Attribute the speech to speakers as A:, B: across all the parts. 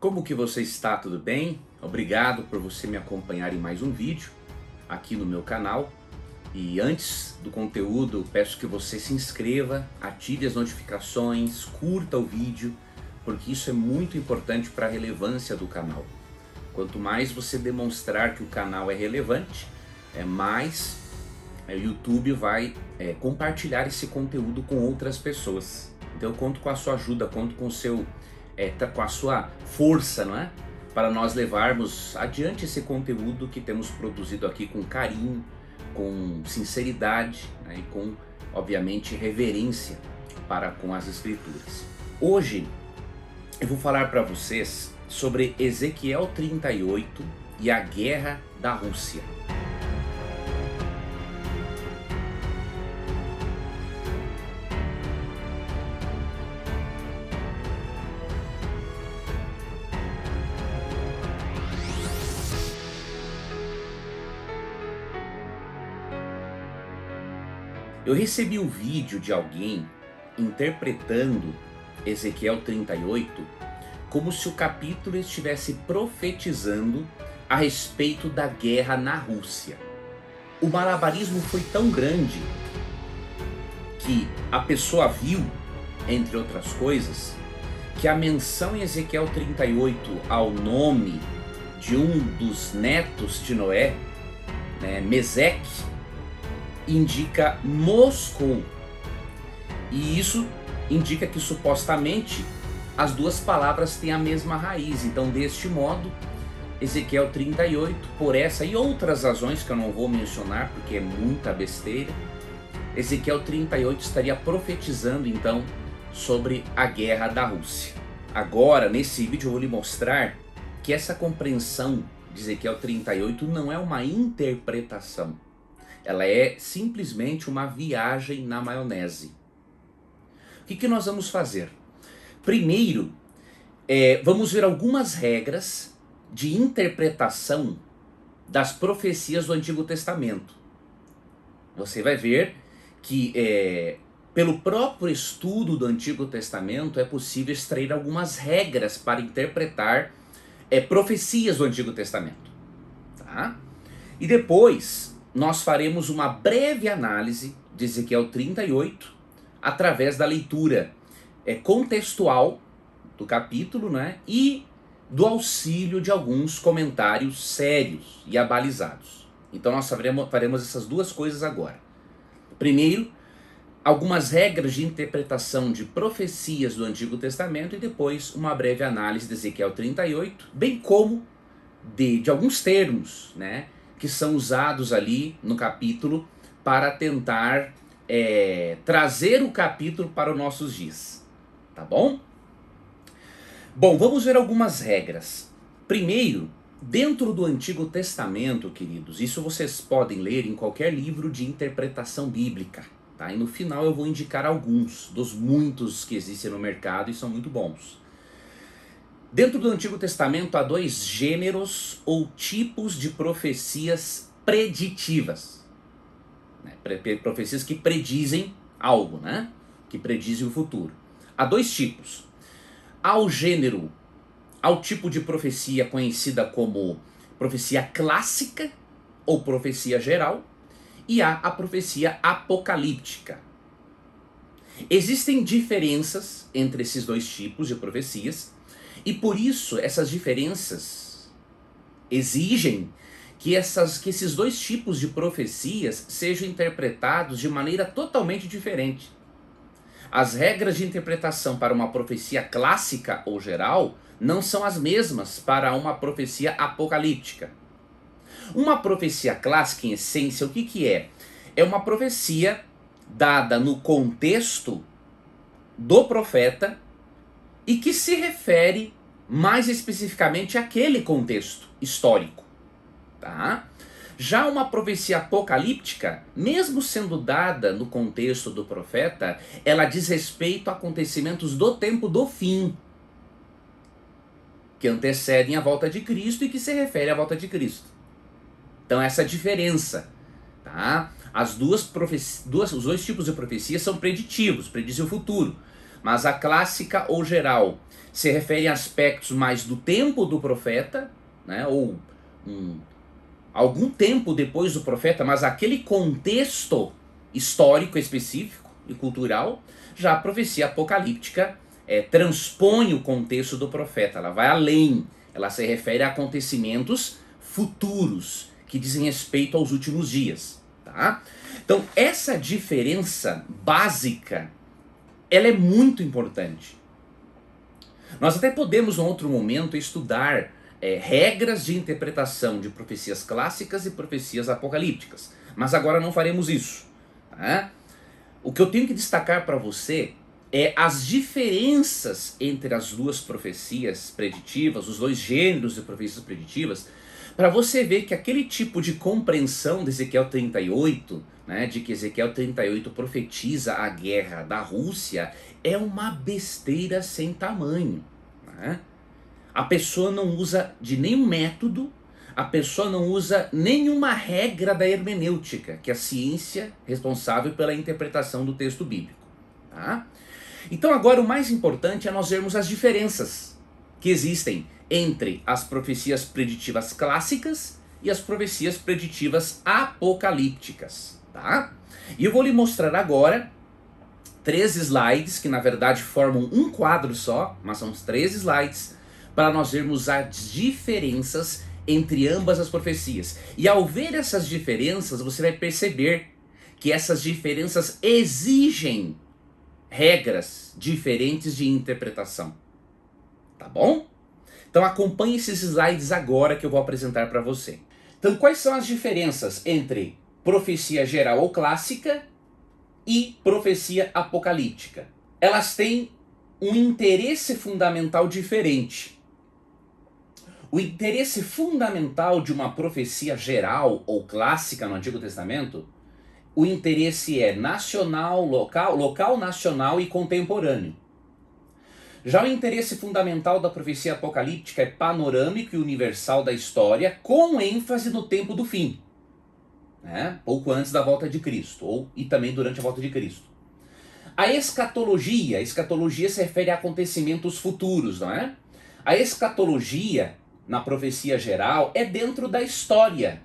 A: Como que você está? Tudo bem? Obrigado por você me acompanhar em mais um vídeo aqui no meu canal. E antes do conteúdo, peço que você se inscreva, ative as notificações, curta o vídeo, porque isso é muito importante para a relevância do canal. Quanto mais você demonstrar que o canal é relevante, mais o YouTube vai compartilhar esse conteúdo com outras pessoas. Então eu conto com a sua ajuda, conto com com a sua força, não é? Para nós levarmos adiante esse conteúdo que temos produzido aqui com carinho, com sinceridade, né? E com, obviamente, reverência para com as Escrituras. Hoje eu vou falar para vocês sobre Ezequiel 38 e a guerra da Rússia. Eu recebi um vídeo de alguém interpretando Ezequiel 38 como se o capítulo estivesse profetizando a respeito da guerra na Rússia. O malabarismo foi tão grande que a pessoa viu, entre outras coisas, que a menção em Ezequiel 38 ao nome de um dos netos de Noé, Meseque, indica Moscou, e isso indica que supostamente as duas palavras têm a mesma raiz. Então, deste modo, Ezequiel 38, por essa e outras razões que eu não vou mencionar porque é muita besteira, Ezequiel 38 estaria profetizando então sobre a guerra da Rússia. Agora, nesse vídeo eu vou lhe mostrar que essa compreensão de Ezequiel 38 não é uma interpretação. Ela é simplesmente uma viagem na maionese. O que nós vamos fazer? Primeiro, vamos ver algumas regras de interpretação das profecias do Antigo Testamento. Você vai ver que pelo próprio estudo do Antigo Testamento é possível extrair algumas regras para interpretar profecias do Antigo Testamento. Tá? E depois nós faremos uma breve análise de Ezequiel 38 através da leitura contextual do capítulo, né, e do auxílio de alguns comentários sérios e abalizados. Então nós faremos essas duas coisas agora. Primeiro, algumas regras de interpretação de profecias do Antigo Testamento e depois uma breve análise de Ezequiel 38, bem como de alguns termos, né, que são usados ali no capítulo para tentar trazer o capítulo para os nossos dias, tá bom? Bom, vamos ver algumas regras. Primeiro, dentro do Antigo Testamento, queridos, isso vocês podem ler em qualquer livro de interpretação bíblica, tá? E no final eu vou indicar alguns dos muitos que existem no mercado e são muito bons. Dentro do Antigo Testamento há dois gêneros ou tipos de profecias preditivas, né? Profecias que predizem algo, né? Que predizem o futuro. Há dois tipos. Há o tipo de profecia conhecida como profecia clássica ou profecia geral, e há a profecia apocalíptica. Existem diferenças entre esses dois tipos de profecias, e por isso essas diferenças exigem que esses dois tipos de profecias sejam interpretados de maneira totalmente diferente. As regras de interpretação para uma profecia clássica ou geral não são as mesmas para uma profecia apocalíptica. Uma profecia clássica, em essência, o que é? É uma profecia dada no contexto do profeta e que se refere mais especificamente àquele contexto histórico, tá? Já uma profecia apocalíptica, mesmo sendo dada no contexto do profeta, ela diz respeito a acontecimentos do tempo do fim, que antecedem a volta de Cristo e que se refere à volta de Cristo. Então essa diferença, tá? Os dois tipos de profecia são preditivos, predizem o futuro. mas a clássica ou geral se refere a aspectos mais do tempo do profeta, né, ou algum tempo depois do profeta, mas aquele contexto histórico específico e cultural. Já a profecia apocalíptica transpõe o contexto do profeta, ela vai além, ela se refere a acontecimentos futuros que dizem respeito aos últimos dias, tá? Então essa diferença básica, ela é muito importante. Nós até podemos, em outro momento, estudar regras de interpretação de profecias clássicas e profecias apocalípticas, mas agora não faremos isso, tá? O que eu tenho que destacar para você é as diferenças entre as duas profecias preditivas, os dois gêneros de profecias preditivas, para você ver que aquele tipo de compreensão de Ezequiel 38, né, de que Ezequiel 38 profetiza a guerra da Rússia, é uma besteira sem tamanho, né? A pessoa não usa de nenhum método, a pessoa não usa nenhuma regra da hermenêutica, que é a ciência responsável pela interpretação do texto bíblico, tá? Então agora o mais importante é nós vermos as diferenças que existem entre as profecias preditivas clássicas e as profecias preditivas apocalípticas, tá? E eu vou lhe mostrar agora 3 slides, que na verdade formam um quadro só, mas são 3 slides, para nós vermos as diferenças entre ambas as profecias. E ao ver essas diferenças, você vai perceber que essas diferenças exigem regras diferentes de interpretação. Tá bom? Então acompanhe esses slides agora que eu vou apresentar para você. Então quais são as diferenças entre profecia geral ou clássica e profecia apocalíptica? Elas têm um interesse fundamental diferente. O interesse fundamental de uma profecia geral ou clássica no Antigo Testamento, o interesse é nacional, local, nacional e contemporâneo. Já o interesse fundamental da profecia apocalíptica é panorâmico e universal da história, com ênfase no tempo do fim, né? Pouco antes da volta de Cristo, e também durante a volta de Cristo. A escatologia se refere a acontecimentos futuros, não é? A escatologia, na profecia geral, é dentro da história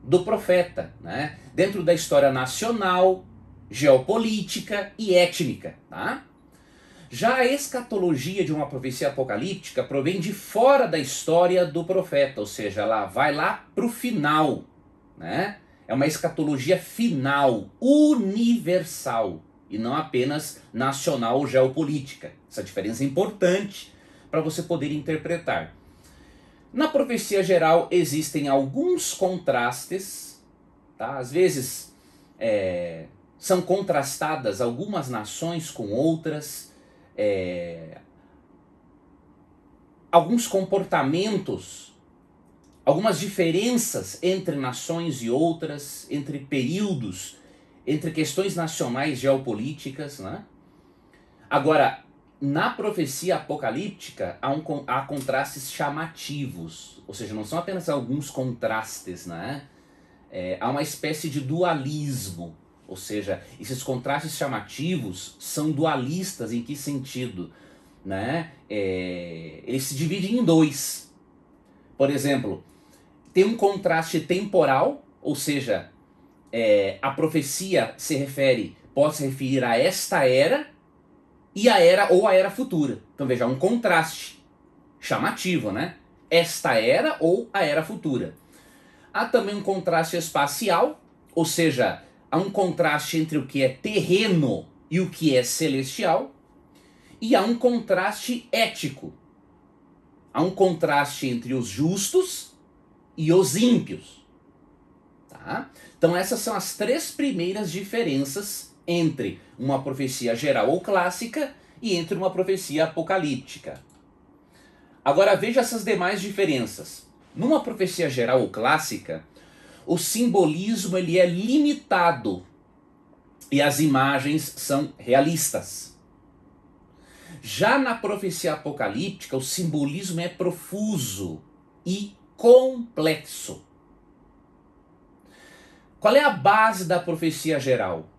A: do profeta, né? Dentro da história nacional, geopolítica e étnica, tá? Já a escatologia de uma profecia apocalíptica provém de fora da história do profeta, ou seja, ela vai lá para o final, né? É uma escatologia final, universal, e não apenas nacional ou geopolítica. Essa diferença é importante para você poder interpretar. Na profecia geral existem alguns contrastes, tá? Às vezes são contrastadas algumas nações com outras, alguns comportamentos, algumas diferenças entre nações e outras, entre períodos, entre questões nacionais geopolíticas, né? Agora, na profecia apocalíptica há contrastes chamativos, ou seja, não são apenas alguns contrastes, né? Há uma espécie de dualismo, ou seja, esses contrastes chamativos são dualistas. Em que sentido? Né? Eles se dividem em 2. Por exemplo, tem um contraste temporal, ou seja, a profecia pode se referir a esta era e a era ou a era futura. Então veja, um contraste chamativo, né? Esta era ou a era futura. Há também um contraste espacial, ou seja, há um contraste entre o que é terreno e o que é celestial. E há um contraste ético. Há um contraste entre os justos e os ímpios. Tá? Então essas são as 3 primeiras diferenças entre uma profecia geral ou clássica e entre uma profecia apocalíptica. Agora veja essas demais diferenças. Numa profecia geral ou clássica, o simbolismo ele é limitado e as imagens são realistas. Já na profecia apocalíptica, o simbolismo é profuso e complexo. Qual é a base da profecia geral?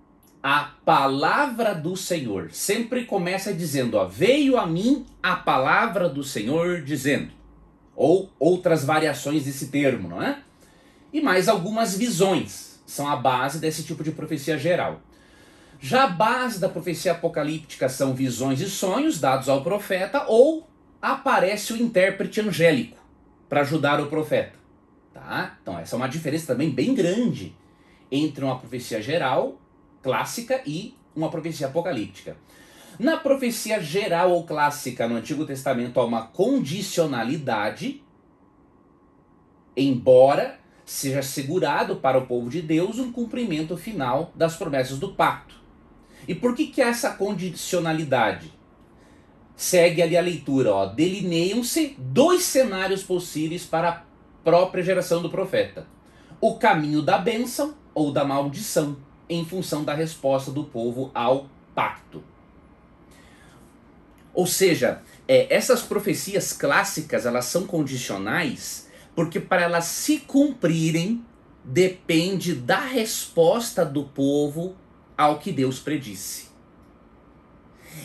A: a palavra do Senhor. Sempre começa dizendo, ó, veio a mim a palavra do Senhor dizendo. Ou outras variações desse termo, não é? E mais algumas visões são a base desse tipo de profecia geral. Já a base da profecia apocalíptica são visões e sonhos dados ao profeta, ou aparece o intérprete angélico para ajudar o profeta. Tá? Então essa é uma diferença também bem grande entre uma profecia geral, clássica, e uma profecia apocalíptica. Na profecia geral ou clássica no Antigo Testamento há uma condicionalidade, embora seja assegurado para o povo de Deus um cumprimento final das promessas do pacto. E por que há essa condicionalidade? Segue ali a leitura, ó, delineiam-se dois cenários possíveis para a própria geração do profeta. O caminho da bênção ou da maldição, em função da resposta do povo ao pacto. Ou seja, essas profecias clássicas, elas são condicionais, porque para elas se cumprirem, depende da resposta do povo ao que Deus predisse.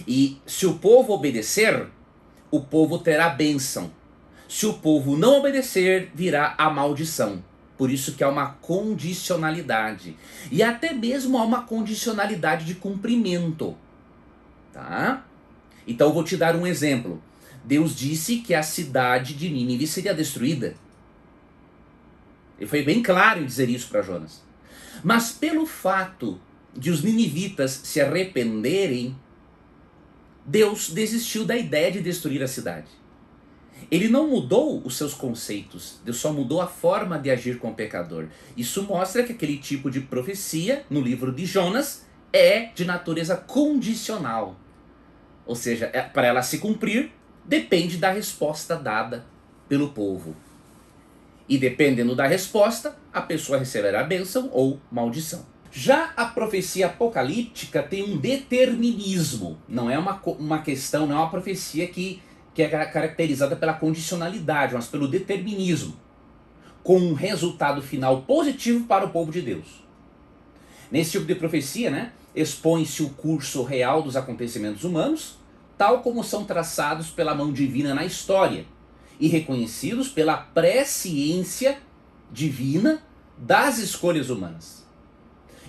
A: E se o povo obedecer, o povo terá bênção. Se o povo não obedecer, virá a maldição. Por isso que há uma condicionalidade. E até mesmo há uma condicionalidade de cumprimento. Tá? Então eu vou te dar um exemplo. Deus disse que a cidade de Nínive seria destruída. Ele foi bem claro em dizer isso para Jonas. Mas pelo fato de os ninivitas se arrependerem, Deus desistiu da ideia de destruir a cidade. Ele não mudou os seus conceitos, Deus só mudou a forma de agir com o pecador. Isso mostra que aquele tipo de profecia no livro de Jonas é de natureza condicional. Ou seja, para ela se cumprir, depende da resposta dada pelo povo. E dependendo da resposta, a pessoa receberá bênção ou maldição. Já a profecia apocalíptica tem um determinismo. Não é uma questão, não é uma profecia que é caracterizada pela condicionalidade, mas pelo determinismo, com um resultado final positivo para o povo de Deus. Nesse tipo de profecia, né, expõe-se o curso real dos acontecimentos humanos, tal como são traçados pela mão divina na história, e reconhecidos pela presciência divina das escolhas humanas.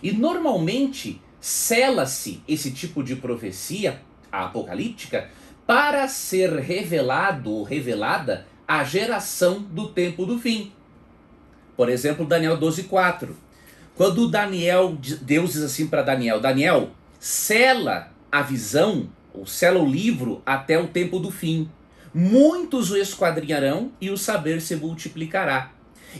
A: E normalmente sela-se esse tipo de profecia, a apocalíptica, para ser revelado ou revelada a geração do tempo do fim. Por exemplo, Daniel 12:4. Quando Deus diz assim para Daniel, Daniel, sela a visão, ou sela o livro até o tempo do fim. Muitos o esquadrinharão e o saber se multiplicará.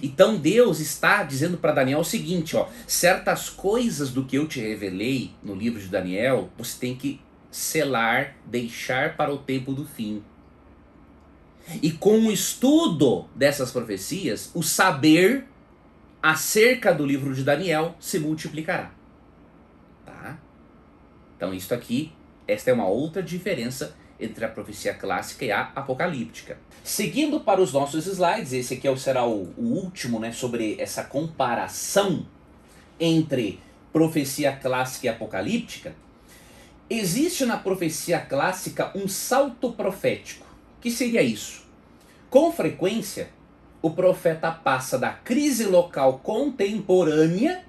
A: Então Deus está dizendo para Daniel o seguinte, ó, certas coisas do que eu te revelei no livro de Daniel, você tem que selar, deixar para o tempo do fim. E com o estudo dessas profecias, o saber acerca do livro de Daniel se multiplicará. Tá? Então isso aqui, esta é uma outra diferença entre a profecia clássica e a apocalíptica. Seguindo para os nossos slides, esse aqui será o último, né, sobre essa comparação entre profecia clássica e apocalíptica. Existe na profecia clássica um salto profético. O que seria isso? Com frequência, o profeta passa da crise local contemporânea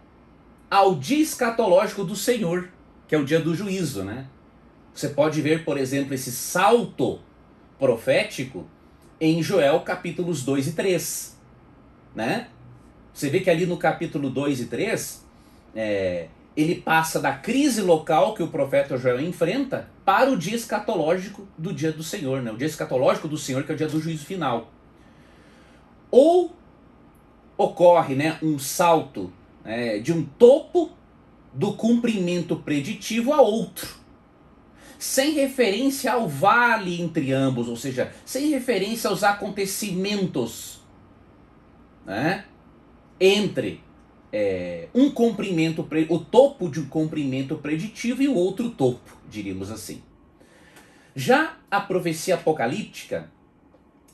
A: ao dia escatológico do Senhor, que é o dia do juízo, né? Você pode ver, por exemplo, esse salto profético em Joel capítulos 2 e 3. Né? Você vê que ali no capítulo 2 e 3, ele passa da crise local que o profeta Joel enfrenta para o dia escatológico do dia do Senhor. Né? O dia escatológico do Senhor, que é o dia do juízo final. Ou ocorre, né, um salto de um topo do cumprimento preditivo a outro, sem referência ao vale entre ambos, ou seja, sem referência aos acontecimentos, né, entre um cumprimento, o topo de um cumprimento preditivo e o outro topo, diríamos assim. Já a profecia apocalíptica,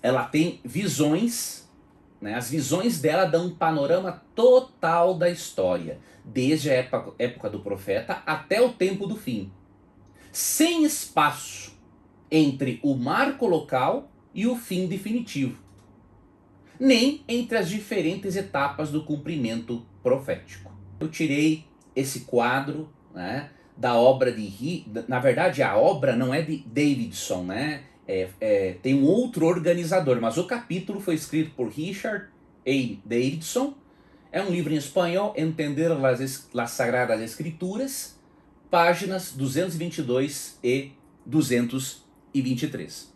A: ela tem visões, né, as visões dela dão um panorama total da história, desde a época do profeta até o tempo do fim, sem espaço entre o marco local e o fim definitivo, nem entre as diferentes etapas do cumprimento profético. Eu tirei esse quadro, né, da obra de... Na verdade, a obra não é de Davidson, né? Tem um outro organizador, mas o capítulo foi escrito por Richard A. Davidson. É um livro em espanhol, Entender las Sagradas Escrituras, páginas 222 e 223.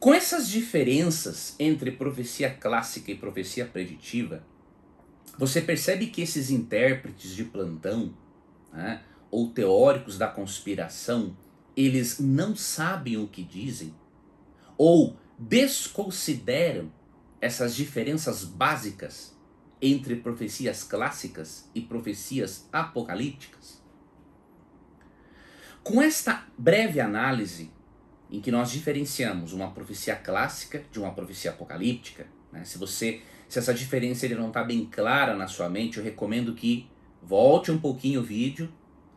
A: Com essas diferenças entre profecia clássica e profecia preditiva, você percebe que esses intérpretes de plantão, né, ou teóricos da conspiração, eles não sabem o que dizem, ou desconsideram essas diferenças básicas entre profecias clássicas e profecias apocalípticas? Com esta breve análise, em que nós diferenciamos uma profecia clássica de uma profecia apocalíptica, né? Se essa diferença não está bem clara na sua mente, eu recomendo que volte um pouquinho o vídeo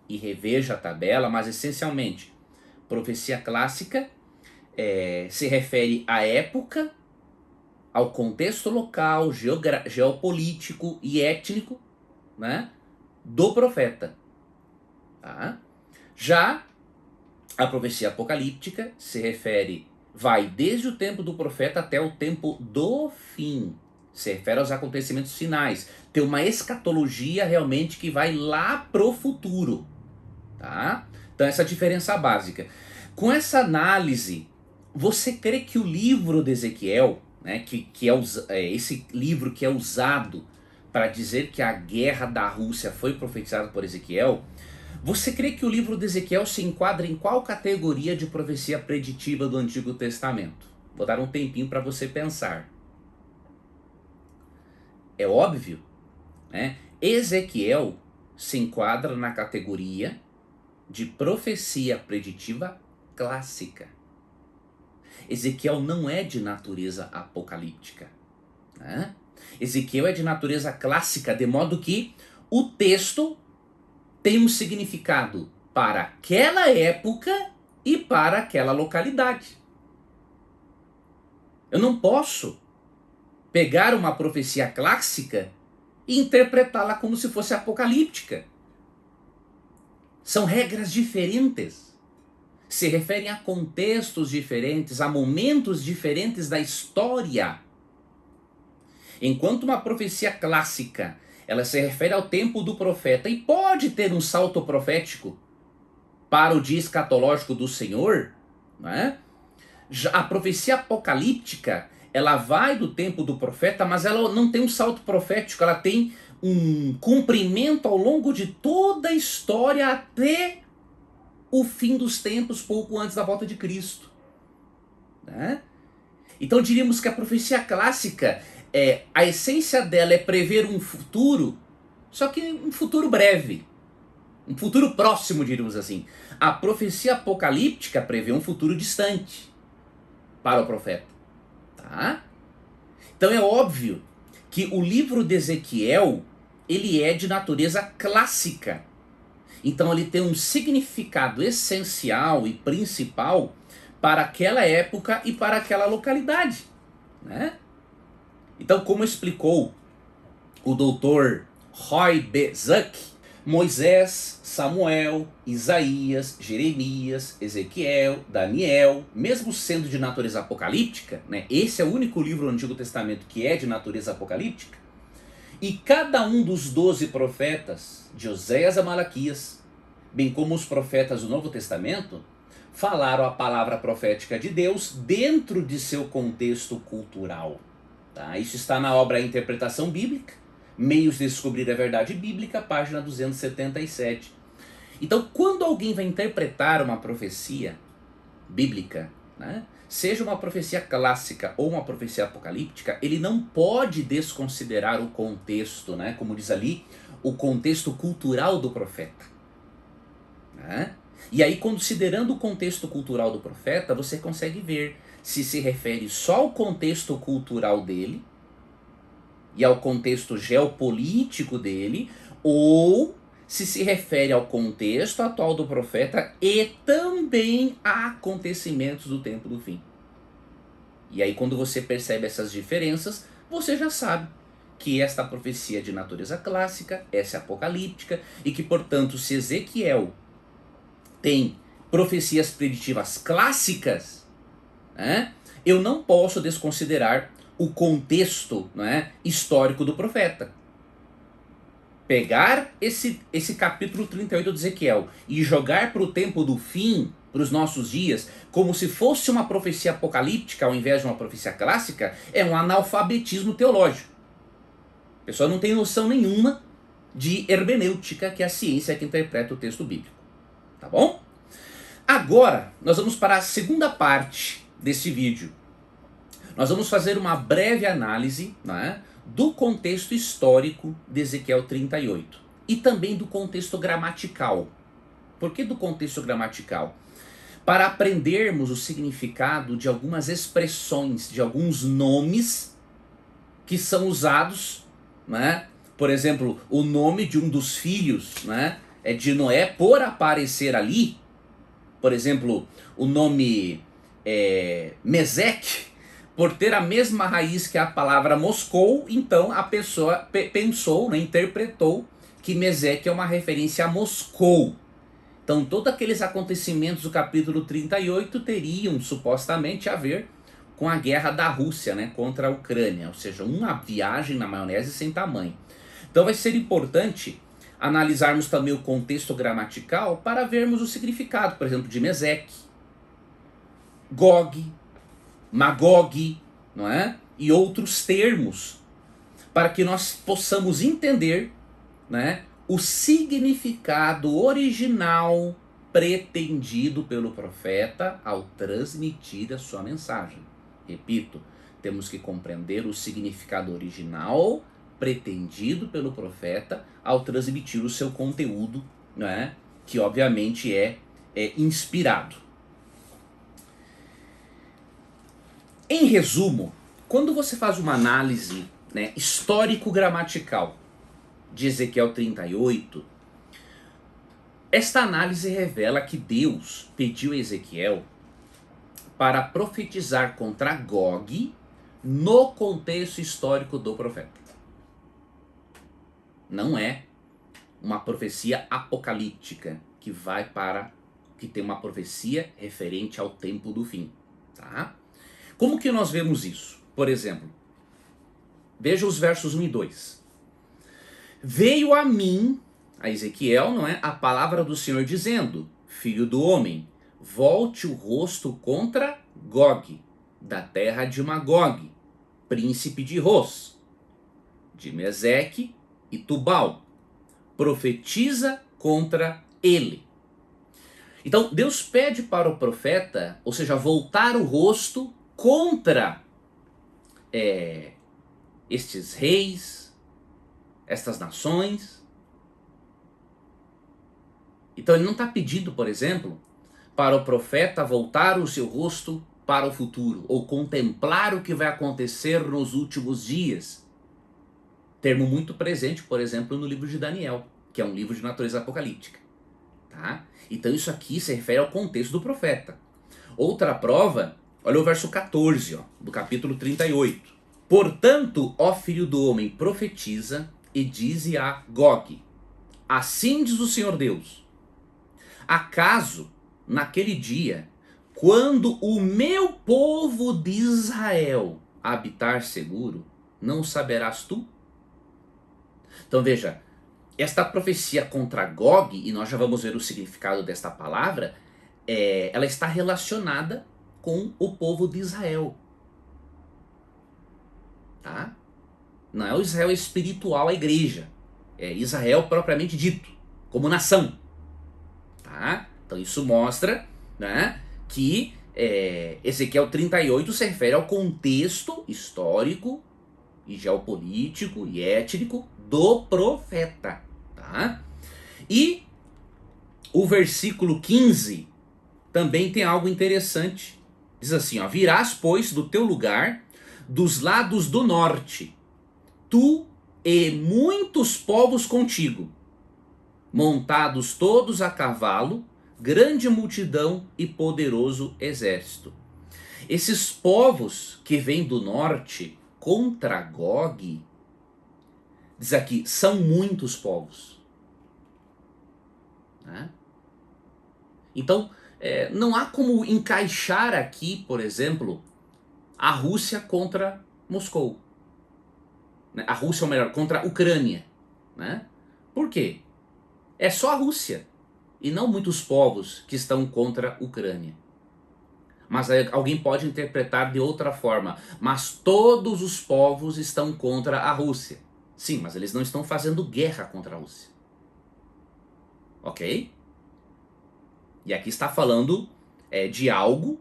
A: e reveja a tabela, mas essencialmente, profecia clássica se refere à época, ao contexto local, geopolítico e étnico, né, do profeta. Tá? Já a profecia apocalíptica vai desde o tempo do profeta até o tempo do fim. Se refere aos acontecimentos finais. Tem uma escatologia realmente que vai lá pro futuro. Tá? Então essa é a diferença básica. Com essa análise, você crê que o livro de Ezequiel, né, esse livro que é usado para dizer que a guerra da Rússia foi profetizada por Ezequiel, você crê que o livro de Ezequiel se enquadra em qual categoria de profecia preditiva do Antigo Testamento? Vou dar um tempinho para você pensar. É óbvio, né? Ezequiel se enquadra na categoria de profecia preditiva clássica. Ezequiel não é de natureza apocalíptica, né? Ezequiel é de natureza clássica, de modo que o texto tem um significado para aquela época e para aquela localidade. Eu não posso pegar uma profecia clássica e interpretá-la como se fosse apocalíptica. São regras diferentes. Se referem a contextos diferentes, a momentos diferentes da história. Enquanto uma profecia clássica, ela se refere ao tempo do profeta e pode ter um salto profético para o dia escatológico do Senhor, né? Já a profecia apocalíptica, ela vai do tempo do profeta, mas ela não tem um salto profético, ela tem um cumprimento ao longo de toda a história até o fim dos tempos, pouco antes da volta de Cristo, né? Então diríamos que a profecia clássica, a essência dela é prever um futuro, só que um futuro breve, um futuro próximo, diríamos assim. A profecia apocalíptica prevê um futuro distante para o profeta. Tá? Então é óbvio que o livro de Ezequiel, ele é de natureza clássica. Então ele tem um significado essencial e principal para aquela época e para aquela localidade, né? Então, como explicou o doutor Roy B. Zuck, Moisés, Samuel, Isaías, Jeremias, Ezequiel, Daniel, mesmo sendo de natureza apocalíptica, né, esse é o único livro do Antigo Testamento que é de natureza apocalíptica, e cada um dos 12 profetas, de Oséias a Malaquias, bem como os profetas do Novo Testamento, falaram a palavra profética de Deus dentro de seu contexto cultural. Tá? Isso está na obra Interpretação Bíblica, Meios de Descobrir a Verdade Bíblica, página 277. Então, quando alguém vai interpretar uma profecia bíblica, né, seja uma profecia clássica ou uma profecia apocalíptica, ele não pode desconsiderar o contexto, né, como diz ali, o contexto cultural do profeta. Né? E aí, considerando o contexto cultural do profeta, você consegue ver se refere só ao contexto cultural dele e ao contexto geopolítico dele, ou se refere ao contexto atual do profeta e também a acontecimentos do tempo do fim. E aí, quando você percebe essas diferenças, você já sabe que esta profecia é de natureza clássica, essa é apocalíptica, e que, portanto, se Ezequiel tem profecias preditivas clássicas, né, eu não posso desconsiderar o contexto, né, histórico do profeta. Pegar esse capítulo 38 de Ezequiel e jogar para o tempo do fim, para os nossos dias, como se fosse uma profecia apocalíptica ao invés de uma profecia clássica, é um analfabetismo teológico. A pessoa não tem noção nenhuma de hermenêutica, que é a ciência que interpreta o texto bíblico. Tá bom? Agora, nós vamos para a segunda parte desse vídeo. Nós vamos fazer uma breve análise, né, do contexto histórico de Ezequiel 38 e também do contexto gramatical. Por que do contexto gramatical? Para aprendermos o significado de algumas expressões, de alguns nomes que são usados, né? Por exemplo, o nome de um dos filhos, né, de Noé, por aparecer ali. Por exemplo, o nome Meseque, por ter a mesma raiz que a palavra Moscou, então a pessoa pensou, né, interpretou que Meseque é uma referência a Moscou. Então todos aqueles acontecimentos do capítulo 38 teriam supostamente a ver com a guerra da Rússia, né, contra a Ucrânia, ou seja, uma viagem na maionese sem tamanho. Então vai ser importante analisarmos também o contexto gramatical para vermos o significado, por exemplo, de Meseque, Gog, Magog, não é? E outros termos, para que nós possamos entender, né, o significado original pretendido pelo profeta ao transmitir a sua mensagem. Repito, temos que compreender o significado original pretendido pelo profeta ao transmitir o seu conteúdo, né, que obviamente é inspirado. Em resumo, quando você faz uma análise, né, histórico-gramatical de Ezequiel 38, esta análise revela que Deus pediu a Ezequiel para profetizar contra Gog no contexto histórico do profeta. Não é uma profecia apocalíptica que tem uma profecia referente ao tempo do fim, tá? Como que nós vemos isso? Por exemplo, veja os versos 1 e 2. Veio a mim, a Ezequiel, não é, a palavra do Senhor dizendo: Filho do homem, volte o rosto contra Gog, da terra de Magog, príncipe de Ros, de Meseque e Tubal. Profetiza contra ele. Então Deus pede para o profeta, ou seja, voltar o rosto contra estes reis, estas nações. Então ele não está pedindo, por exemplo, para o profeta voltar o seu rosto para o futuro, ou contemplar o que vai acontecer nos últimos dias. Termo muito presente, por exemplo, no livro de Daniel, que é um livro de natureza apocalíptica. Tá? Então isso aqui se refere ao contexto do profeta. Outra prova, olha o verso 14, do capítulo 38. Portanto, ó filho do homem, profetiza e dize a Gog: assim diz o Senhor Deus, acaso naquele dia, quando o meu povo de Israel habitar seguro, não saberás tu? Então veja, esta profecia contra Gog, e nós já vamos ver o significado desta palavra, ela está relacionada com o povo de Israel. Tá? Não é o Israel espiritual, a igreja. É Israel propriamente dito, como nação. Tá? Então isso mostra, né, que Ezequiel 38 se refere ao contexto histórico e geopolítico e étnico do profeta. Tá? E o versículo 15 também tem algo interessante Diz assim, ó, virás, pois, do teu lugar, dos lados do norte, tu e muitos povos contigo, montados todos a cavalo, grande multidão e poderoso exército. Esses povos que vêm do norte contra Gog, diz aqui, são muitos povos. Né? Então, não há como encaixar aqui, por exemplo, a Rússia contra Moscou. Né? A Rússia, ou melhor, contra a Ucrânia. Né? Por quê? É só a Rússia e não muitos povos que estão contra a Ucrânia. Mas alguém pode interpretar de outra forma. Mas todos os povos estão contra a Rússia. Sim, mas eles não estão fazendo guerra contra a Rússia. Ok? E aqui está falando de algo,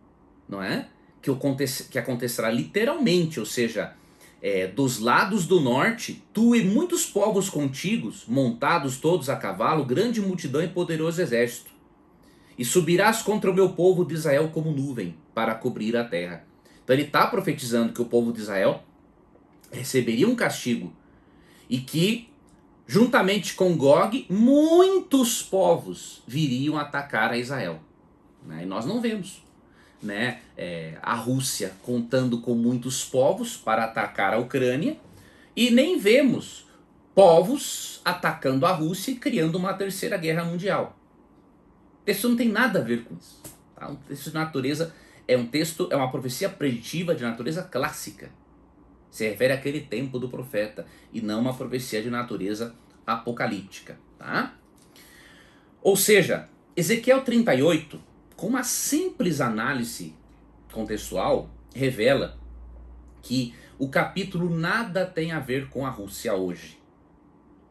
A: não é? Que acontecerá literalmente, ou seja, dos lados do norte, tu e muitos povos contigo, montados todos a cavalo, grande multidão e poderoso exército. E subirás contra o meu povo de Israel como nuvem, para cobrir a terra. Então ele está profetizando que o povo de Israel receberia um castigo, e que, juntamente com Gog, muitos povos viriam atacar a Israel. Né? E nós não vemos, né, a Rússia contando com muitos povos para atacar a Ucrânia, e nem vemos povos atacando a Rússia e criando uma terceira guerra mundial. O texto não tem nada a ver com isso. Tá? Um texto de natureza é uma profecia preditiva de natureza clássica. Se refere àquele tempo do profeta e não uma profecia de natureza apocalíptica. Tá? Ou seja, Ezequiel 38, com uma simples análise contextual, revela que o capítulo nada tem a ver com a Rússia hoje.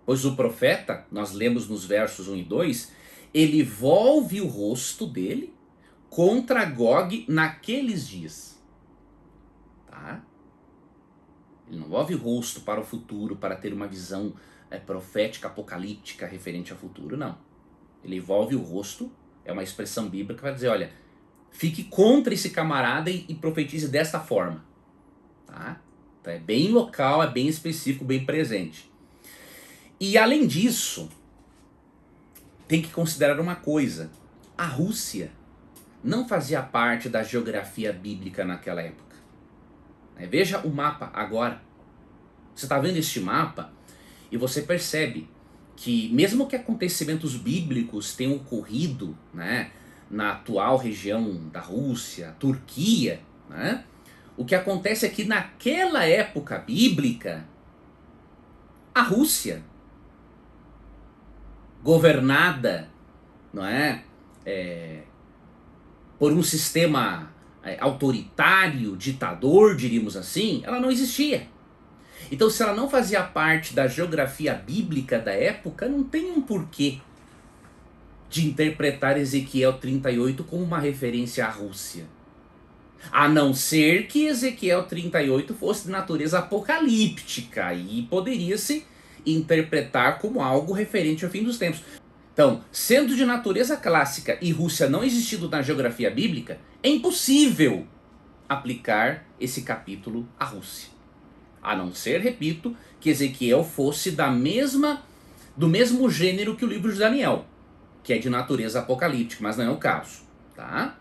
A: Pois o profeta, nós lemos nos versos 1 e 2, ele volve o rosto dele contra Gog naqueles dias. Tá? Ele não volve o rosto para o futuro, para ter uma visão profética, apocalíptica referente ao futuro, não. Ele volve o rosto, é uma expressão bíblica para dizer, olha, fique contra esse camarada e profetize desta forma. Tá? Então é bem local, é bem específico, bem presente. E além disso, tem que considerar uma coisa. A Rússia não fazia parte da geografia bíblica naquela época. Veja o mapa agora. Você está vendo este mapa e você percebe que mesmo que acontecimentos bíblicos tenham ocorrido, né, na atual região da Rússia, Turquia, né, o que acontece é que naquela época bíblica, a Rússia, governada, não é, por um sistema autoritário, ditador, diríamos assim, ela não existia. Então, se ela não fazia parte da geografia bíblica da época, não tem um porquê de interpretar Ezequiel 38 como uma referência à Rússia. A não ser que Ezequiel 38 fosse de natureza apocalíptica e poderia-se interpretar como algo referente ao fim dos tempos. Então, sendo de natureza clássica e Rússia não existindo na geografia bíblica, é impossível aplicar esse capítulo à Rússia. A não ser, repito, que Ezequiel fosse do mesmo gênero que o livro de Daniel, que é de natureza apocalíptica, mas não é o caso. Tá?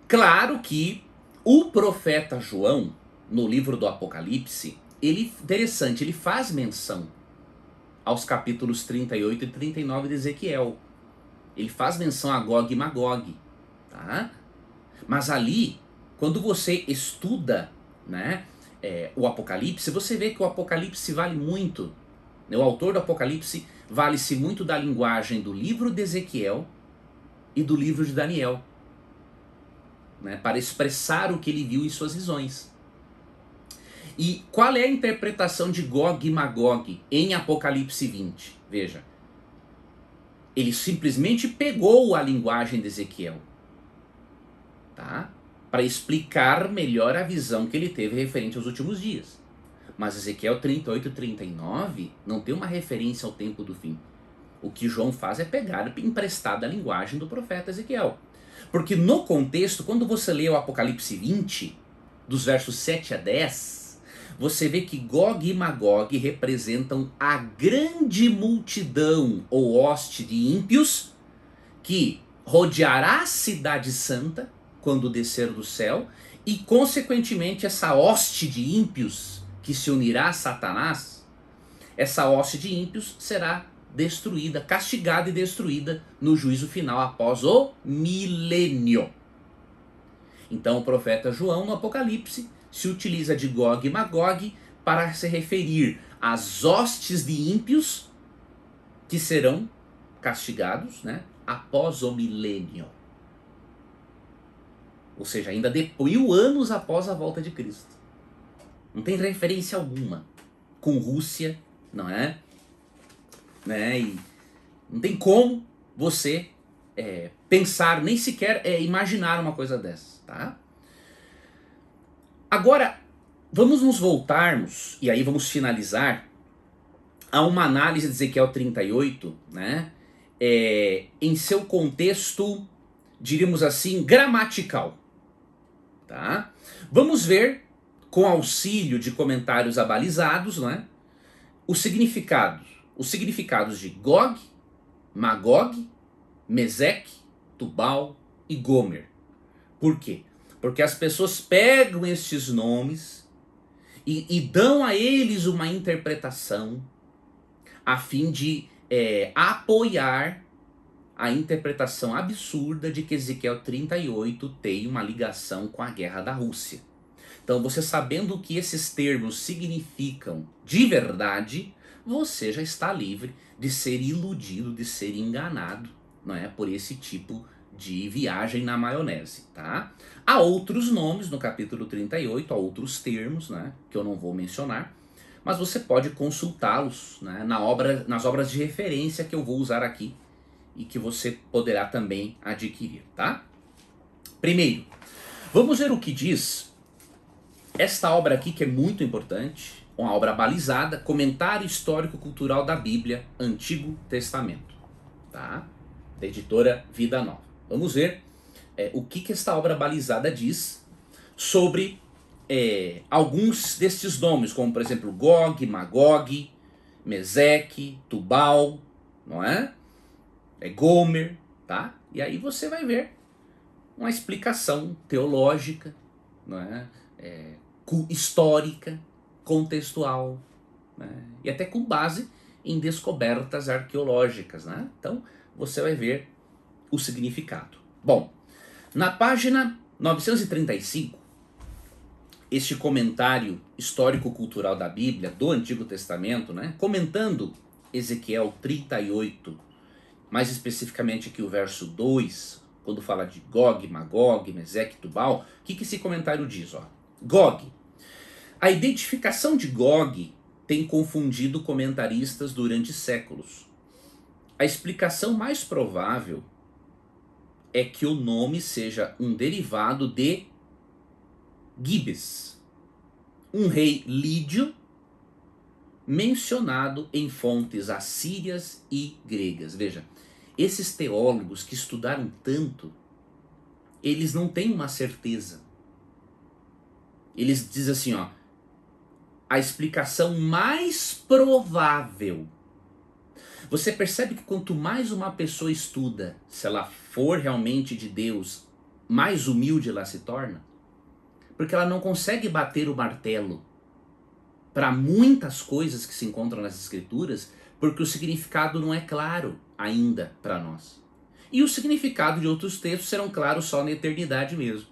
A: Claro que o profeta João, no livro do Apocalipse, interessante, ele faz menção aos capítulos 38 e 39 de Ezequiel. Ele faz menção a Gog e Magog. Tá? Mas ali, quando você estuda, né, o Apocalipse, você vê que o Apocalipse vale muito. O autor do Apocalipse vale-se muito da linguagem do livro de Ezequiel e do livro de Daniel, né, para expressar o que ele viu em suas visões. E qual é a interpretação de Gog e Magog em Apocalipse 20? Veja, ele simplesmente pegou a linguagem de Ezequiel, tá? Para explicar melhor a visão que ele teve referente aos últimos dias. Mas Ezequiel 38 e 39 não tem uma referência ao tempo do fim. O que João faz é pegar emprestada a linguagem do profeta Ezequiel. Porque no contexto, quando você lê o Apocalipse 20, dos versos 7 a 10, você vê que Gog e Magog representam a grande multidão ou hoste de ímpios que rodeará a cidade santa quando descer do céu, e consequentemente essa hoste de ímpios que se unirá a Satanás, essa hoste de ímpios será destruída, castigada e destruída no juízo final após o milênio. Então o profeta João no Apocalipse se utiliza de Gog e Magog para se referir às hostes de ímpios que serão castigados, né, após o milênio. Ou seja, ainda 1000 anos após a volta de Cristo. Não tem referência alguma com Rússia, não é? Né? E não tem como você pensar, nem sequer imaginar uma coisa dessa, tá? Agora, vamos nos voltarmos, e aí vamos finalizar, a uma análise de Ezequiel 38, né? Em seu contexto, diríamos assim, gramatical. Tá? Vamos ver, com auxílio de comentários abalizados, não é? Os significados de Gog, Magog, Meseque, Tubal e Gomer. Por quê? Porque as pessoas pegam estes nomes e dão a eles uma interpretação a fim de apoiar a interpretação absurda de que Ezequiel 38 tem uma ligação com a guerra da Rússia. Então, você sabendo o que esses termos significam de verdade, você já está livre de ser iludido, de ser enganado, não é, por esse tipo de viagem na maionese, tá? Há outros nomes no capítulo 38, há outros termos, né, que eu não vou mencionar, mas você pode consultá-los, né, nas obras de referência que eu vou usar aqui e que você poderá também adquirir, tá? Primeiro, vamos ver o que diz esta obra aqui, que é muito importante, uma obra balizada, Comentário Histórico-Cultural da Bíblia, Antigo Testamento, tá? Da editora Vida Nova. Vamos ver o que esta obra balizada diz sobre alguns destes nomes, como por exemplo Gog, Magog, Meseque, Tubal, não é? Gomer, tá? E aí você vai ver uma explicação teológica, não é? Histórica, contextual, né? E até com base em descobertas arqueológicas, né? Então você vai ver o significado. Bom, na página 935, este comentário histórico-cultural da Bíblia, do Antigo Testamento, né? Comentando Ezequiel 38, mais especificamente aqui o verso 2, quando fala de Gog, Magog, Meseque, Tubal, o que esse comentário diz? Ó? Gog. A identificação de Gog tem confundido comentaristas durante séculos. A explicação mais provável é que o nome seja um derivado de Gibes, um rei lídio mencionado em fontes assírias e gregas. Veja, esses teólogos que estudaram tanto, eles não têm uma certeza. Eles dizem assim, ó, a explicação mais provável. Você percebe que quanto mais uma pessoa estuda, se ela for realmente de Deus, mais humilde ela se torna? Porque ela não consegue bater o martelo para muitas coisas que se encontram nas escrituras, porque o significado não é claro ainda para nós. E o significado de outros textos serão claros só na eternidade mesmo.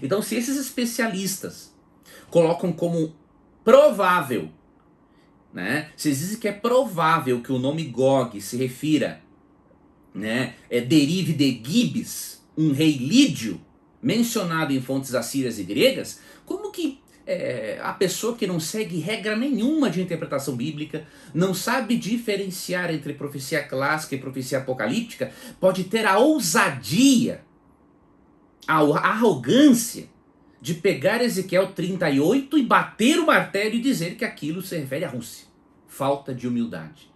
A: Então, se esses especialistas colocam como provável, né, se dizem que é provável que o nome Gog se refira, né, derive de Gibes, um rei lídio, mencionado em fontes assírias e gregas, como que a pessoa que não segue regra nenhuma de interpretação bíblica, não sabe diferenciar entre profecia clássica e profecia apocalíptica, pode ter a ousadia, a arrogância de pegar Ezequiel 38 e bater o martelo e dizer que aquilo se refere à Rússia? Falta de humildade.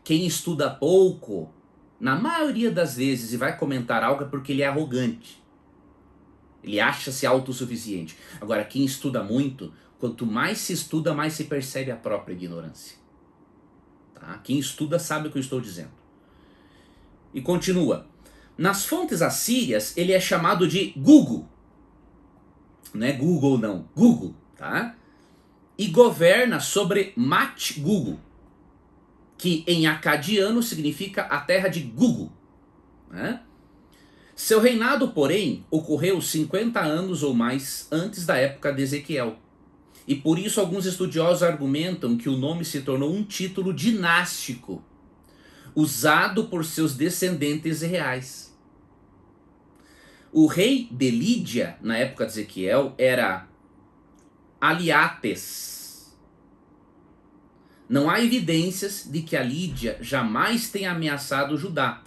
A: Quem estuda pouco, na maioria das vezes, e vai comentar algo é porque ele é arrogante. Ele acha-se autossuficiente. Agora, quem estuda muito, quanto mais se estuda, mais se percebe a própria ignorância. Tá? Quem estuda sabe o que eu estou dizendo. E continua. Nas fontes assírias, ele é chamado de Gugu. Não é Google não, Gugu, tá? E governa sobre Mat-Gugu, que em acadiano significa a terra de Gugu, né? Seu reinado, porém, ocorreu 50 anos ou mais antes da época de Ezequiel. E por isso alguns estudiosos argumentam que o nome se tornou um título dinástico, usado por seus descendentes reais. O rei de Lídia, na época de Ezequiel, era Aliates. Não há evidências de que a Lídia jamais tenha ameaçado Judá,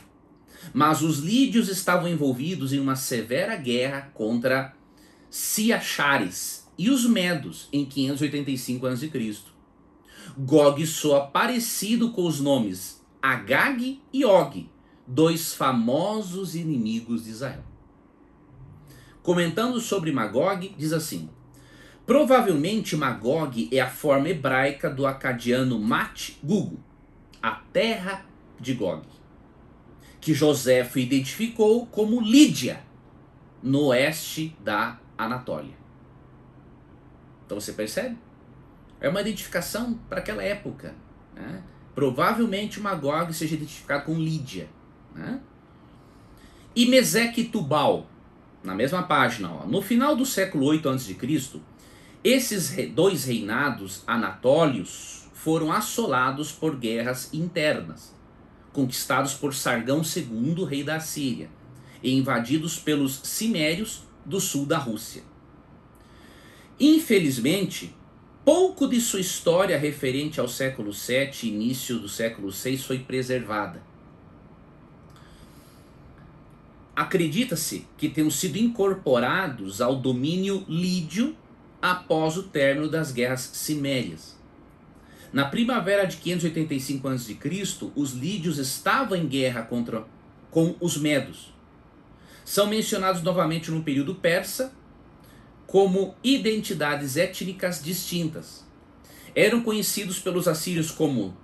A: mas os lídios estavam envolvidos em uma severa guerra contra Ciaxares e os medos em 585 a.C. Gog soa parecido com os nomes Agag e Og, dois famosos inimigos de Israel. Comentando sobre Magog, diz assim: provavelmente Magog é a forma hebraica do acadiano Mat-Gugu, a terra de Gog, que Joséfo identificou como Lídia, no oeste da Anatólia. Então você percebe? É uma identificação para aquela época, né? Provavelmente Magog seja identificado com Lídia, né? E Meseque e Tubal, na mesma página, ó, no final do século 8 a.C., esses dois reinados anatólios foram assolados por guerras internas, conquistados por Sargão II, rei da Síria, e invadidos pelos cimérios do sul da Rússia. Infelizmente, pouco de sua história referente ao século VII e início do século VI foi preservada. Acredita-se que tenham sido incorporados ao domínio lídio após o término das guerras cimérias. Na primavera de 585 a.C., os lídios estavam em guerra com os medos. São mencionados novamente no período persa como identidades étnicas distintas. Eram conhecidos pelos assírios como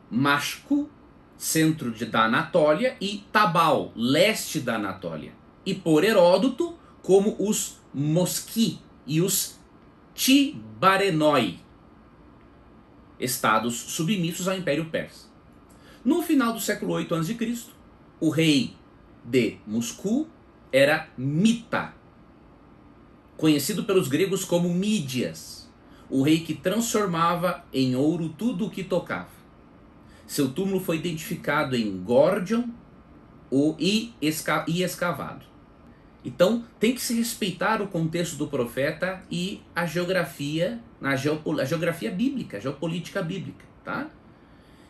A: Mashku, centro da Anatólia, e Tabal, leste da Anatólia, e por Heródoto como os Mosqui e os Tibarenoi, estados submissos ao Império Persa. No final do século 8 a.C., o rei de Moscou era Mita, conhecido pelos gregos como Mídias, o rei que transformava em ouro tudo o que tocava. Seu túmulo foi identificado em Gordion e escavado. Então tem que se respeitar o contexto do profeta e a geografia, a geografia bíblica, a geopolítica bíblica, tá?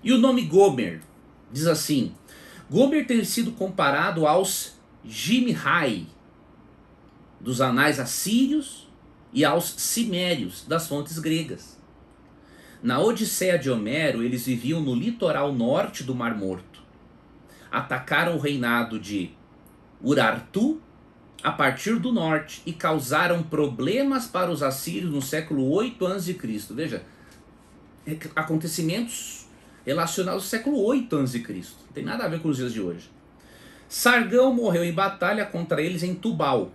A: E o nome Gomer diz assim: Gomer tem sido comparado aos Jimhai dos anais assírios e aos cimérios das fontes gregas. Na Odisseia de Homero, eles viviam no litoral norte do Mar Morto. Atacaram o reinado de Urartu a partir do norte e causaram problemas para os assírios no século 8 a.C. Veja, acontecimentos relacionados ao século 8 a.C. Não tem nada a ver com os dias de hoje. Sargão morreu em batalha contra eles em Tubal.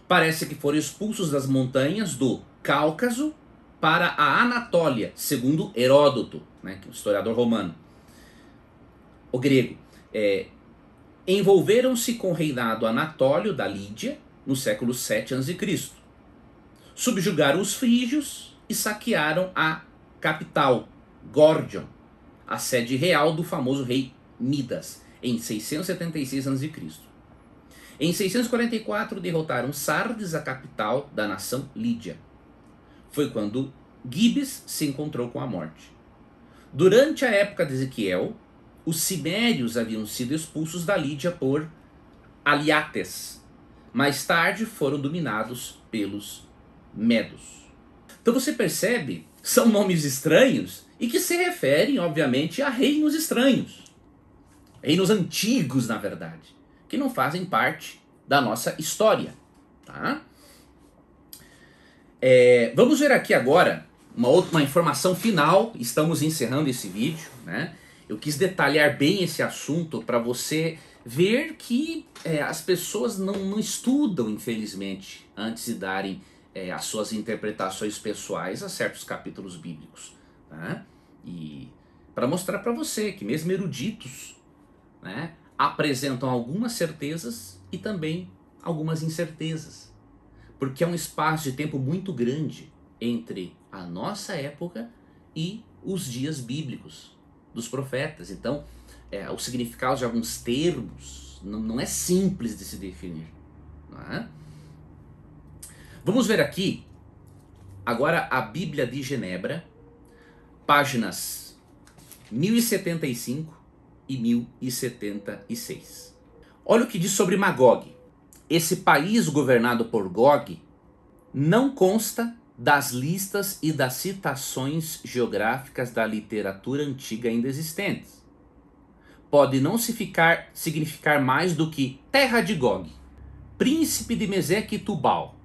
A: Parece que foram expulsos das montanhas do Cáucaso para a Anatólia, segundo Heródoto, né, que é um historiador romano, o grego. Envolveram-se com o reinado anatólio da Lídia no século 7 a.C. Subjugaram os frígios e saquearam a capital, Gordion, a sede real do famoso rei Midas, em 676 a.C. Em 644 derrotaram Sardes, a capital da nação Lídia. Foi quando Gibes se encontrou com a morte. Durante a época de Ezequiel, os cimérios haviam sido expulsos da Lídia por Aliates. Mais tarde foram dominados pelos medos. Então você percebe, são nomes estranhos e que se referem, obviamente, a reinos estranhos. Reinos antigos, na verdade, que não fazem parte da nossa história, Tá? Vamos ver aqui agora uma informação final. Estamos encerrando esse vídeo, né? Eu quis detalhar bem esse assunto para você ver que as pessoas não estudam, infelizmente, antes de darem as suas interpretações pessoais a certos capítulos bíblicos, tá? E para mostrar para você que mesmo eruditos, né, apresentam algumas certezas e também algumas incertezas, porque é um espaço de tempo muito grande entre a nossa época e os dias bíblicos dos profetas. Então, o significado de alguns termos não é simples de se definir, não é? Vamos ver aqui agora a Bíblia de Genebra, páginas 1075 e 1076. Olha o que diz sobre Magog. Esse país governado por Gog não consta das listas e das citações geográficas da literatura antiga ainda existentes. Pode não significar mais do que terra de Gog, príncipe de Meseque e Tubal.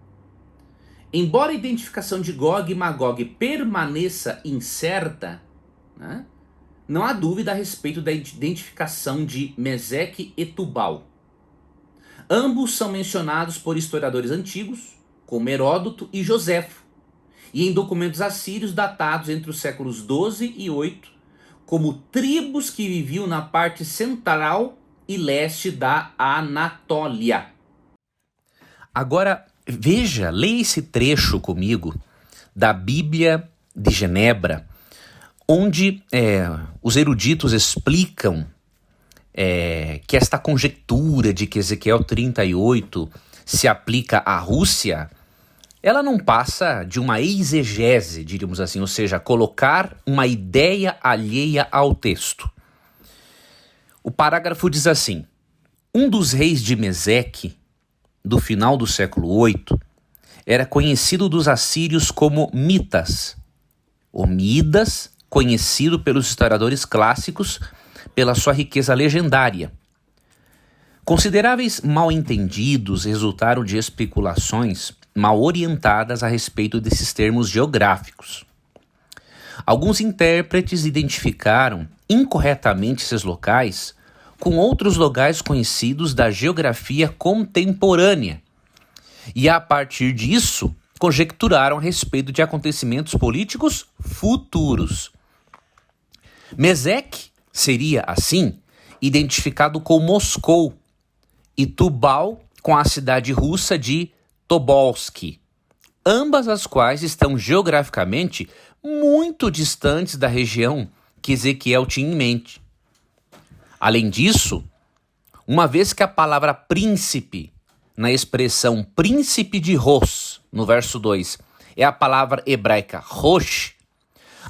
A: Embora a identificação de Gog e Magog permaneça incerta, né, não há dúvida a respeito da identificação de Meseque e Tubal. Ambos são mencionados por historiadores antigos, como Heródoto e Joséfo, e em documentos assírios datados entre os séculos 12 e 8, como tribos que viviam na parte central e leste da Anatólia. Agora, veja, leia esse trecho comigo da Bíblia de Genebra, onde os eruditos explicam que esta conjectura de que Ezequiel 38 se aplica à Rússia, ela não passa de uma exegese, diríamos assim, ou seja, colocar uma ideia alheia ao texto. O parágrafo diz assim: um dos reis de Meseque, do final do século 8, era conhecido dos assírios como Mitas. O Midas, conhecido pelos historiadores clássicos pela sua riqueza legendária. Consideráveis mal-entendidos resultaram de especulações mal orientadas a respeito desses termos geográficos. Alguns intérpretes identificaram incorretamente esses locais com outros locais conhecidos da geografia contemporânea e, a partir disso, conjecturaram a respeito de acontecimentos políticos futuros. Meseque seria, assim, identificado com Moscou e Tubal com a cidade russa de Tobolsk, ambas as quais estão geograficamente muito distantes da região que Ezequiel tinha em mente. Além disso, uma vez que a palavra príncipe, na expressão príncipe de Ros, no verso 2, é a palavra hebraica Rosh,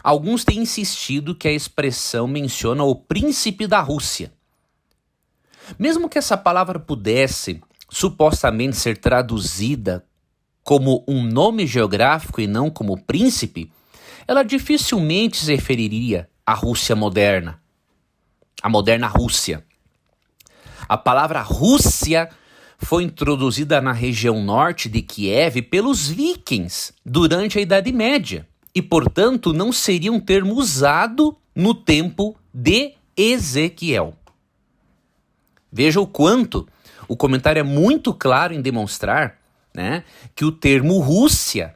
A: alguns têm insistido que a expressão menciona o príncipe da Rússia. Mesmo que essa palavra pudesse supostamente ser traduzida como um nome geográfico e não como príncipe, ela dificilmente se referiria à Rússia moderna, a moderna Rússia. A palavra Rússia foi introduzida na região norte de Kiev pelos vikings durante a Idade Média e, portanto, não seria um termo usado no tempo de Ezequiel. Veja o quanto o comentário é muito claro em demonstrar, né, que o termo Rússia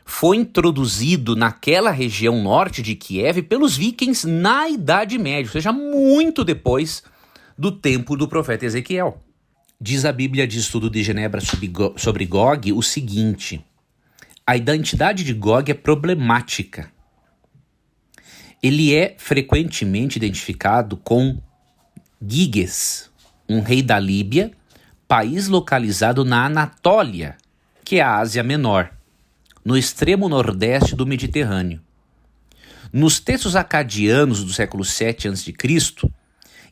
A: foi introduzido naquela região norte de Kiev pelos vikings na Idade Média, ou seja, muito depois do tempo do profeta Ezequiel. Diz a Bíblia de Estudo de Genebra sobre Gog o seguinte: a identidade de Gog é problemática. Ele é frequentemente identificado com Giges, um rei da Líbia, país localizado na Anatólia, que é a Ásia Menor, no extremo nordeste do Mediterrâneo. Nos textos acadianos do século 7 a.C.,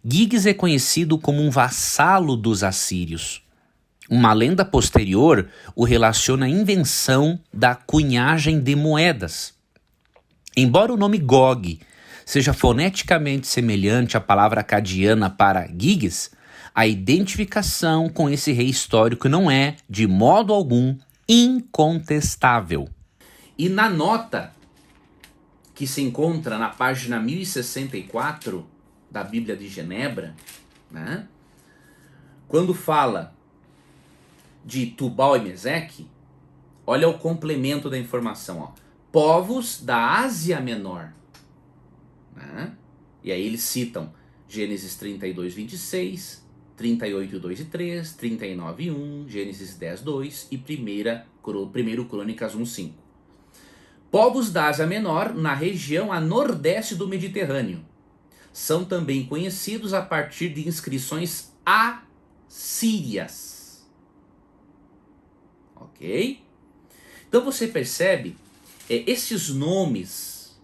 A: Giges é conhecido como um vassalo dos assírios. Uma lenda posterior o relaciona à invenção da cunhagem de moedas. Embora o nome Gog seja foneticamente semelhante à palavra acadiana para Giges,
B: A identificação com esse rei histórico não é, de modo algum, incontestável.
A: E na nota que se encontra na página 1064 da Bíblia de Genebra, né, quando fala de Tubal e Meseque, olha o complemento da informação, ó. Povos da Ásia Menor. Né? E aí eles citam Gênesis 32, 26, 38, 2 e 3, 39, 1, Gênesis 10, 2 e 1 Crônicas 1, 5. Povos da Ásia Menor na região a nordeste do Mediterrâneo. São também conhecidos a partir de inscrições assírias. Ok? Então você percebe, esses nomes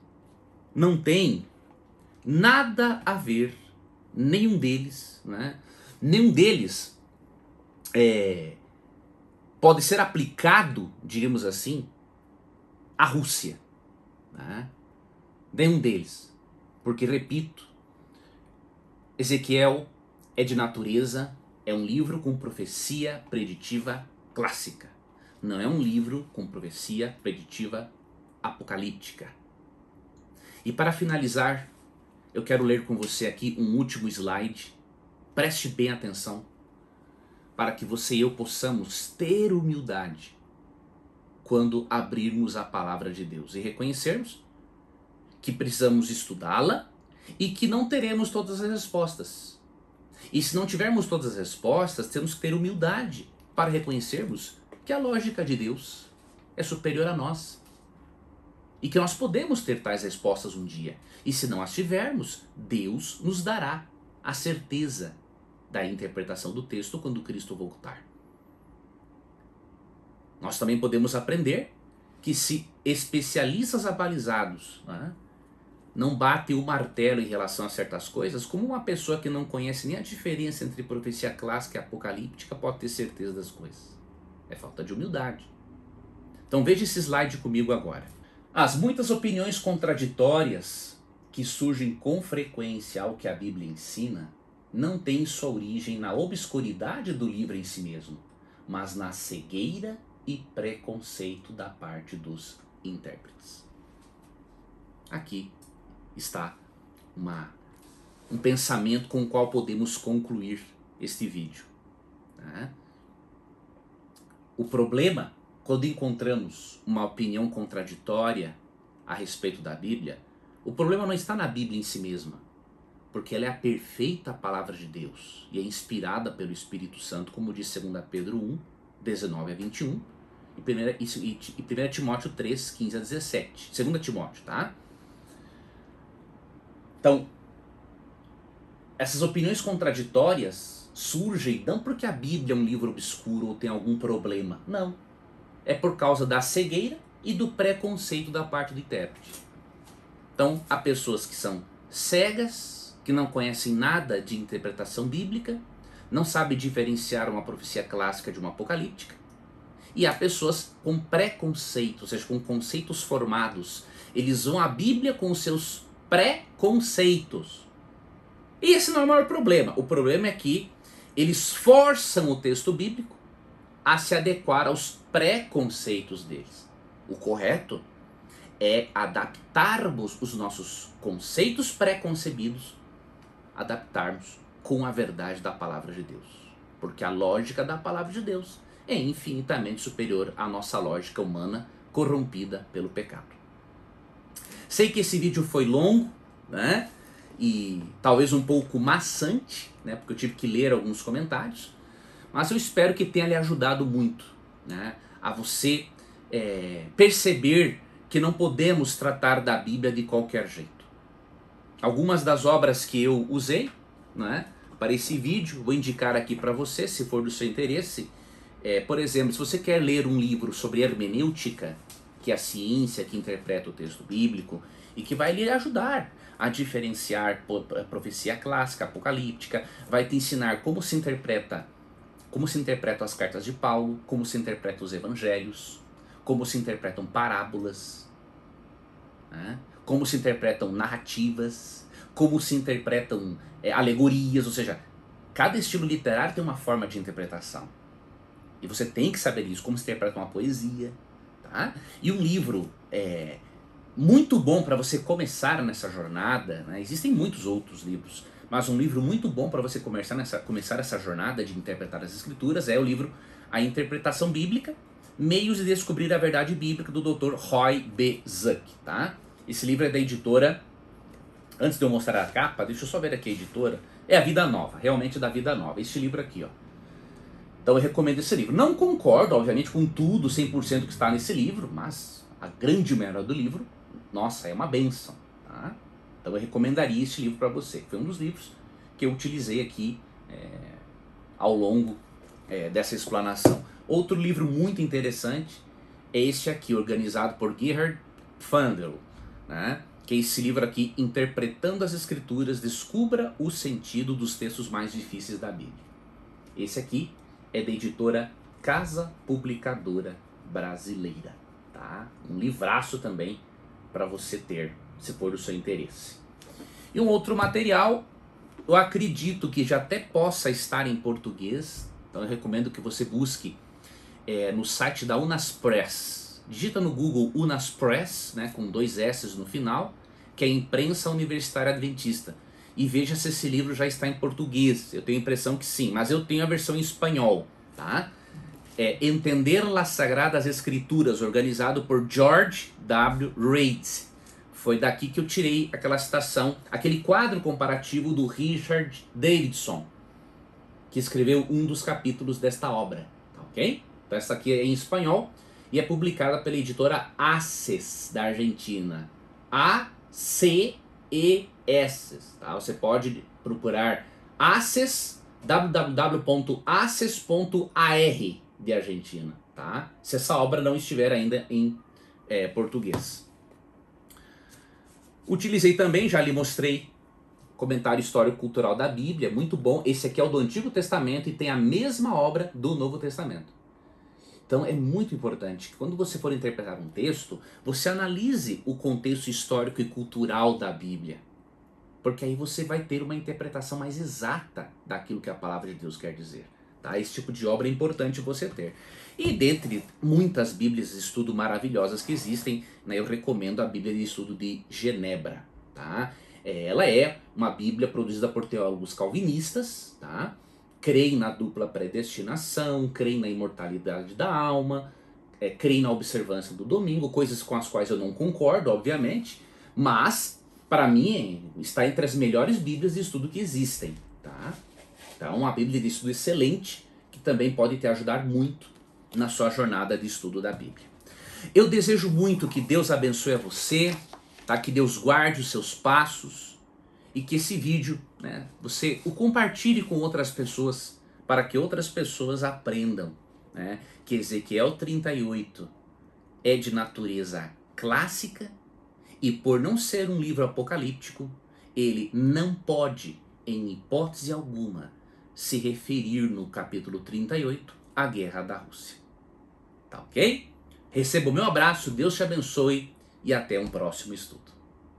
A: não têm nada a ver, nenhum deles, né? Nenhum deles pode ser aplicado, diríamos assim, à Rússia, né? Nenhum deles, porque, repito, Ezequiel é de natureza, é um livro com profecia preditiva clássica, não é um livro com profecia preditiva apocalíptica. E para finalizar, eu quero ler com você aqui um último slide. Preste bem atenção, para que você e eu possamos ter humildade quando abrirmos a palavra de Deus e reconhecermos que precisamos estudá-la e que não teremos todas as respostas. E se não tivermos todas as respostas, temos que ter humildade para reconhecermos que a lógica de Deus é superior a nós. E que nós podemos ter tais respostas um dia. E se não as tivermos, Deus nos dará a certeza da interpretação do texto quando Cristo voltar. Nós também podemos aprender que se especialistas abalizados, né, não batem o martelo em relação a certas coisas, como uma pessoa que não conhece nem a diferença entre profecia clássica e apocalíptica pode ter certeza das coisas. É falta de humildade. Então veja esse slide comigo agora. As muitas opiniões contraditórias que surgem com frequência ao que a Bíblia ensina não têm sua origem na obscuridade do livro em si mesmo, mas na cegueira e preconceito da parte dos intérpretes. Aqui está um pensamento com o qual podemos concluir este vídeo. Tá? O problema, quando encontramos uma opinião contraditória a respeito da Bíblia, o problema não está na Bíblia em si mesma, porque ela é a perfeita palavra de Deus e é inspirada pelo Espírito Santo, como diz 2 Pedro 1, 19 a 21, e 1 Timóteo 3, 15 a 17. 2 Timóteo, tá? Então, essas opiniões contraditórias surgem não porque a Bíblia é um livro obscuro ou tem algum problema, não. É por causa da cegueira e do preconceito da parte do intérprete. Então, há pessoas que são cegas, que não conhecem nada de interpretação bíblica, não sabem diferenciar uma profecia clássica de uma apocalíptica, e há pessoas com preconceito, ou seja, com conceitos formados. Eles vão à Bíblia com os seus preconceitos. E esse não é o maior problema. O problema é que eles forçam o texto bíblico a se adequar aos preconceitos deles. O correto é adaptarmos os nossos conceitos preconcebidos, adaptarmos com a verdade da palavra de Deus. Porque a lógica da palavra de Deus é infinitamente superior à nossa lógica humana corrompida pelo pecado. Sei que esse vídeo foi longo, né? E talvez um pouco maçante, né? Porque eu tive que ler alguns comentários. Mas eu espero que tenha lhe ajudado muito, né? A você perceber que não podemos tratar da Bíblia de qualquer jeito. Algumas das obras que eu usei, né, para esse vídeo, vou indicar aqui para você, se for do seu interesse. Por exemplo, se você quer ler um livro sobre hermenêutica, que é a ciência que interpreta o texto bíblico e que vai lhe ajudar a diferenciar profecia clássica, apocalíptica, vai te ensinar como se interpretam as cartas de Paulo, como se interpretam os evangelhos, como se interpretam parábolas, né? Como se interpretam narrativas, como se interpretam alegorias, ou seja, Cada estilo literário tem uma forma de interpretação. E você tem que saber isso, como se interpreta uma poesia, tá? E um livro muito bom para você começar nessa jornada, né? Existem muitos outros livros, mas um livro muito bom para você começar essa jornada de interpretar as escrituras é o livro A Interpretação Bíblica, Meios de Descobrir a Verdade Bíblica, do Dr. Roy B. Zuck, tá? Esse livro é da editora, antes de eu mostrar a capa, deixa eu só ver aqui a editora, é a Vida Nova, realmente da Vida Nova, este livro aqui, ó. Então eu recomendo esse livro. Não concordo, obviamente, com tudo, 100% que está nesse livro, mas a grande maioria do livro, nossa, é uma bênção, tá? Então eu recomendaria esse livro para você. Foi um dos livros que eu utilizei aqui ao longo dessa explanação. Outro livro muito interessante é este aqui, organizado por Gerhard Pfandel, né? Que é esse livro aqui, Interpretando as Escrituras, Descubra o Sentido dos Textos Mais Difíceis da Bíblia. Esse aqui é da editora Casa Publicadora Brasileira, tá? Um livraço também para você ter, se for do seu interesse. E um outro material, eu acredito que já até possa estar em português, então eu recomendo que você busque no site da Unaspress. Digita no Google Unaspress, né, com 2 S no final, que é a Imprensa Universitária Adventista, e veja se esse livro já está em português. Eu tenho a impressão que sim, mas eu tenho a versão em espanhol, tá? Entender las Sagradas Escrituras, organizado por George W. Reid. Foi daqui que eu tirei aquela citação, aquele quadro comparativo do Richard Davidson, que escreveu um dos capítulos desta obra, tá ok? Então essa aqui é em espanhol e é publicada pela editora Aces, da Argentina. ACES, tá? Você pode procurar Aces, www.aces.ar de Argentina, tá? Se essa obra não estiver ainda em português. Utilizei também, já lhe mostrei, Comentário Histórico-Cultural da Bíblia, muito bom. Esse aqui é o do Antigo Testamento e tem a mesma obra do Novo Testamento. Então é muito importante que quando você for interpretar um texto, você analise o contexto histórico e cultural da Bíblia. Porque aí você vai ter uma interpretação mais exata daquilo que a palavra de Deus quer dizer. Tá? Esse tipo de obra é importante você ter. E dentre muitas Bíblias de estudo maravilhosas que existem, né, eu recomendo a Bíblia de Estudo de Genebra. Tá? Ela é uma Bíblia produzida por teólogos calvinistas, tá? Creem na dupla predestinação, creem na imortalidade da alma, creem na observância do domingo, coisas com as quais eu não concordo, obviamente, mas para mim está entre as melhores Bíblias de estudo que existem, tá? Então, uma Bíblia de estudo excelente, que também pode te ajudar muito na sua jornada de estudo da Bíblia. Eu desejo muito que Deus abençoe a você, tá? Que Deus guarde os seus passos e que esse vídeo, né, você o compartilhe com outras pessoas, para que outras pessoas aprendam, né, que Ezequiel 38 é de natureza clássica e, por não ser um livro apocalíptico, ele não pode, em hipótese alguma, se referir no capítulo 38 à guerra da Rússia. Tá ok? Receba o meu abraço, Deus te abençoe e até um próximo estudo.